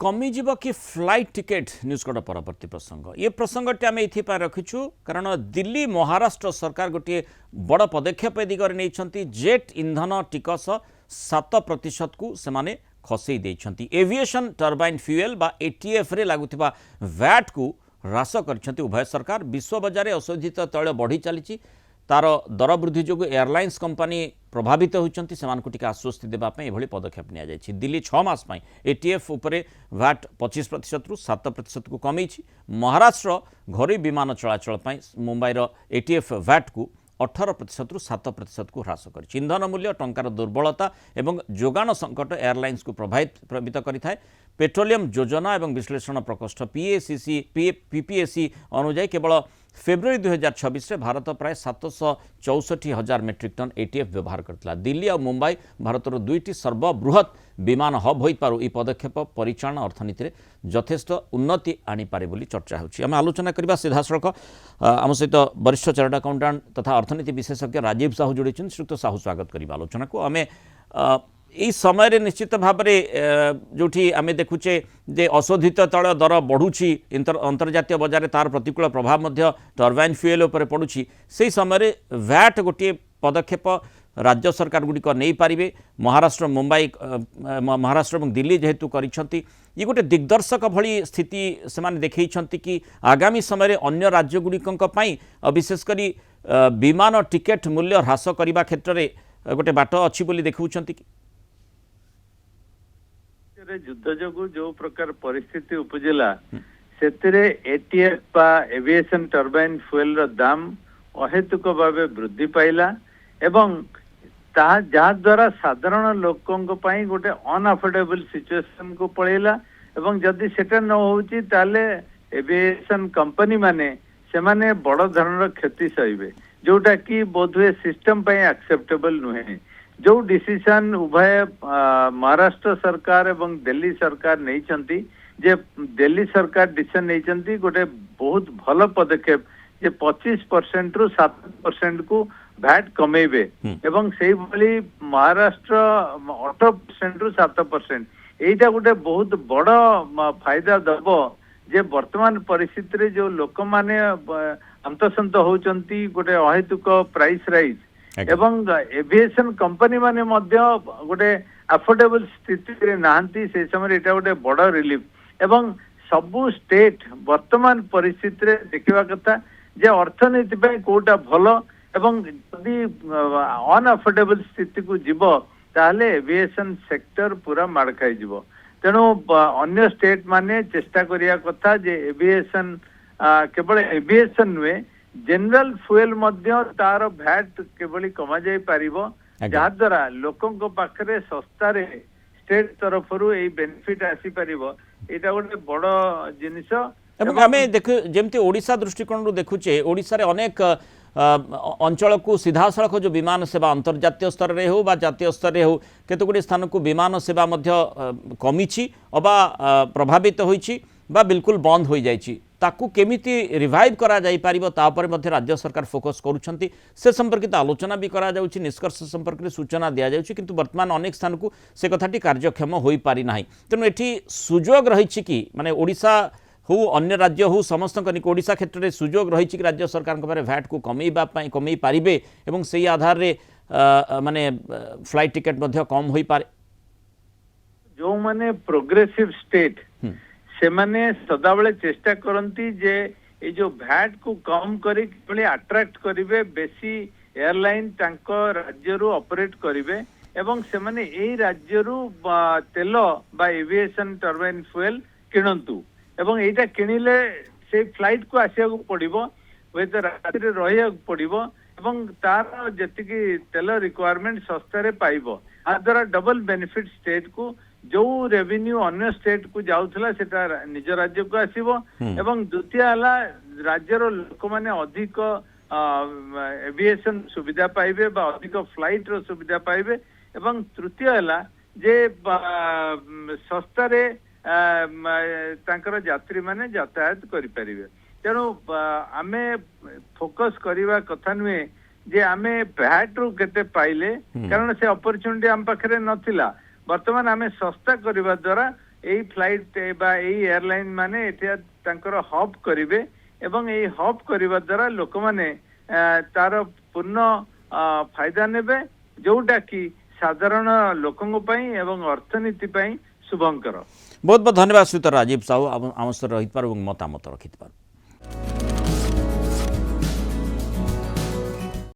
कमिजिब कि flight ticket news cut परवर्ती प्रसंग ये प्रसंगटे आम ये रखीचु कारण दिल्ली महाराष्ट्र सरकार गोटे बड़ पदक्षेप ए दिगरे नहीं जेट इंधन टिकस 7% को सेमाने खसई देइछंती एविएशन टर्बाइन फ्यूएल बा एटीएफ रे लागुथिबा वैट को ह्रास कर उभय सरकार विश्व बजार अशोधित तैल बढ़ी चली तार दर वृद्धि जो एयरलाइंस कंपनी प्रभावित होती से आश्वस्ति देवाई एभली पदक्षेप नि दिल्ली 6 मास एटीएफ उपरे वैट 25% रु 7% को कमी महाराष्ट्र घरोई विमान चलाचल मुंबईर एटीएफ वैट को 18% रु 7% को ह्रास कर इंधन मूल्य टंकार दुर्बलता एवं जोगाण संकट एयरलाइंस को प्रभावित करें पेट्रोलियम योजना एवं विश्लेषण प्रकोष्ठ पीपीएससी अनुजाई केवल फेब्रुआरी 2026 में भारत प्राय 764,000 मेट्रिक टन एटीएफ व्यवहार करता दिल्ली और मुंबई भारतर दुईटी सर्वबृहत विमान हब हो पारू यह पदक्षेप परिचालन अर्थनीति में यथेष्ट उन्नति आनीपे बोली चर्चा होम आलोचना करवा सीधा सड़क आम सहित वरिष्ठ चार्टर्ड अकाउंटेंट तथा अर्थनीति विशेषज्ञ राजीव साहू जोड़ी श्रीयुक्त साहू स्वागत करवा आलोचना को आम यही समय निश्चित भाव में जो आम देखुचे जे अशोधित तैल दर बढ़ुची अंतर्जातीय बजार तार प्रतिकूल प्रभाव टर्बाइन फ्यूएल उपर पड़ुची से समय वैट गोटे पदक्षेप राज्य सरकार गुड़िक नहीं पारे महाराष्ट्र मुंबई महाराष्ट्र और दिल्ली जेहेतु करिसेंती ये गोटे दिग्दर्शक भली स्थिति से देखते कि आगामी समय अन्य राज्य गुड़िक विशेषकर विमान टिकेट मूल्य ह्रास करने क्षेत्र में गोटे बाट अच्छी बोली देखुंट युद्ध जो जो प्रकार परिस्थिति उपजिला से एटीएफ बा एविएशन टर्बाइन फ्यूएल रो दाम अहेतुक भाव वृद्धि पाइला एवं जहा द्वारा साधारण लोकों गोटे अनअफोर्डेबल सिचुएशन को पड़ेला एवं जदि सेटा न होउची ताले एविएशन कंपनी माने सेमाने बड़ धरण क्षति सहिबे जोटा कि बोधवे सिस्टम पे एक्सेप्टेबल नुहे जो डिसीजन उभय महाराष्ट्र सरकार एवं दिल्ली सरकार नहीं चंती जे दिल्ली सरकार डिसीजन नहीं चंती गोटे बहुत भल पदक्षेप जे 25% रु 7% को भैट कमेबे एवं सेही भली महाराष्ट्र 18% रु 7% एटा गोटे बहुत बड़ फायदा दबो जे वर्तमान परिस्थिति रे जो लोक माने अंतसंत होचंती गोटे अहेतुक प्राइस राइज एवं एविएशन कंपनी माने मध्य गोटे अफोर्डेबल स्थिति रे नाहंती से समय एटा गोटे बड़ रिलीफ एवं सबु स्टेट वर्तमान परिस्थिति रे देखिबा कथा जे अर्थनीति पे कोटा भलो एवं यदि अनअफोर्डेबल स्थिति को जीव ताहले एविएशन सेक्टर पूरा माड़ खाई जीव तेणु अन्य स्टेट माने चेष्टा करिया कथा जे एविएशन केवल एविएशन नुहे जनरल फ्यूएल मध्य तार भैट केवल कमा जाई पारिबो जहा द्वारा लोकों पाखरे सस्ता रे स्टेट तरफ रु ए बेनिफिट आसी पारिबो एटा गोटे बड़ जिनिस आमे देखु जेमती ओडिशा दृष्टिकोण रु देखुचे ओडिशा रे अनेक अंचल को सीधा सड़क जो विमान सेवा अंतर्जातीय स्तर में हो बा जातीय स्तर में हो केते गुडी स्थान को विमान सेवा मध्य कमी अबा प्रभावित होईची बा बिल्कुल बंद हो जाइए ताकू केमिति रिवाइव करा जाई पारिबो तापर मध्य राज्य सरकार फोकस करुछंती से संपर्कित आलोचना भी करा जाउची निष्कर्ष संपर्क में सूचना दिया जाउची किंतु वर्तमान अनेक स्थान को से कथाटी कार्यक्षम होई पारि नाही तेणु एठी सुजोग रहिछि कि माने ओडिशा हो अन्य राज्य हो समस्त ओडिशा क्षेत्र में सुजोग रही कि राज्य सरकार भैट को कमई पारे और से आधार रे माने फ्लाइट टिकेट कम हो पारे जो माने प्रोग्रेसिव स्टेट से माने सदाबले चेष्टा करती जे ये जो भैट को कम करी अट्रैक्ट करिवे बेसी एयरलाइन तांको राज्य रु ऑपरेट करिवे एवं से माने एई राज्य रु तेल बा एविएशन टर्बाइन फ्यूएल किणंतु एवं एटा किणिले से फ्लाइट को आसिया को पड़िबो वे तो रात्रि रहिया पड़िबो एवं तार जतिकी तेल रिक्वायरमेंट सस्ता रे पाइबो आ द्वारा डबल बेनिफिट स्टेट को जो रेवेन्यू अन्य स्टेट को जाउथला सेटा निज राज्य को आसीबो एवं द्वितीय हला राज्यर लोक माने अधिक एविएशन सुविधा पाइबे बा अधिक फ्लाइट रो सुविधा पाइबे एवं तृतीय हला जे सस्ता रे तांकर यात्री माने यातायात करि परिबे तेणु आमे फोकस करिवा कथा नुहे जे आमे भैट रू केते पाइले कारण से अपॉर्चुनिटी आम पाखरे नथिला वर्तमान आमे सस्ता करबा द्वारा एई फ्लाइट बा एई एयरलाइन माने एठिया तांकर हब करिवे एवं एई हब करिवा द्वारा लोक माने तार पूर्ण फायदा नेबे जोटा कि साधारण लोकंग पई एवं अर्थनीति पई शुभंकर। बहुत बहुत धन्यवाद श्रीयुत राजीव साहू आम सहित मतामत रखिथार।